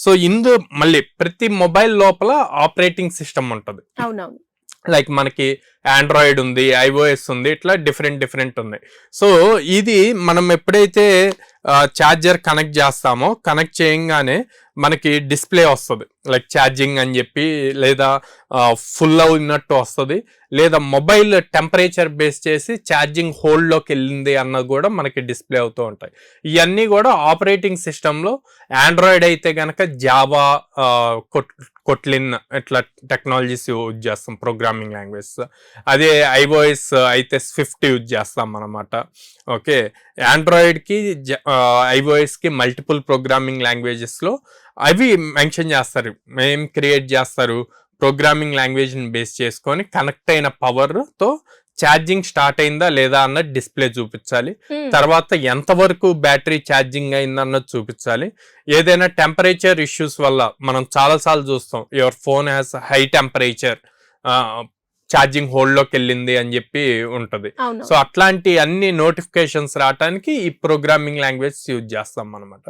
So మళ్ళీ ప్రతి mobile లోపల ఆపరేటింగ్ సిస్టమ్ ఉంటుంది. అవునవును. లైక్ మనకి ఆండ్రాయిడ్ ఉంది, iOS ఉంది, ఇట్లా డిఫరెంట్ ఉన్నాయి. సో ఇది మనం ఎప్పుడైతే ఛార్జర్ కనెక్ట్ చేస్తామో, కనెక్ట్ చేయంగానే మనకి డిస్ప్లే వస్తుంది, లైక్ ఛార్జింగ్ అని చెప్పి, లేదా ఫుల్ అవుతున్నట్టు వస్తుంది, లేదా మొబైల్ టెంపరేచర్ బేస్ చేసి ఛార్జింగ్ హోల్డ్లోకి వెళ్ళింది అన్నది కూడా మనకి డిస్ప్లే అవుతూ ఉంటాయి. ఇవన్నీ కూడా ఆపరేటింగ్ సిస్టంలో ఆండ్రాయిడ్ అయితే కనుక జావా, కొట్లిన్ ఇట్లా టెక్నాలజీస్ యూజ్ చేస్తాం, ప్రోగ్రామింగ్ లాంగ్వేజ్. అదే iOS అయితే స్విఫ్ట్ యూజ్ చేస్తాం అన్నమాట. ఓకే, ఆండ్రాయిడ్కి iOSకి మల్టిపుల్ ప్రోగ్రామింగ్ లాంగ్వేజెస్లో అవి మెన్షన్ చేస్తారు, ఏం క్రియేట్ చేస్తారు, ప్రోగ్రామింగ్ లాంగ్వేజ్ని బేస్ చేసుకొని కనెక్ట్ అయిన పవర్తో ఛార్జింగ్ స్టార్ట్ అయిందా లేదా అన్నది డిస్ప్లే చూపించాలి. తర్వాత ఎంతవరకు బ్యాటరీ ఛార్జింగ్ అయిందన్నది చూపించాలి. ఏదైనా టెంపరేచర్ ఇష్యూస్ వల్ల మనం చాలాసార్లు చూస్తాం, your phone has high temperature, charging హోల్డ్లోకి వెళ్ళింది అని చెప్పి ఉంటుంది. సో అట్లాంటి అన్ని నోటిఫికేషన్స్ రావడానికి ఈ ప్రోగ్రామింగ్ లాంగ్వేజ్ యూజ్ చేస్తాం అనమాట.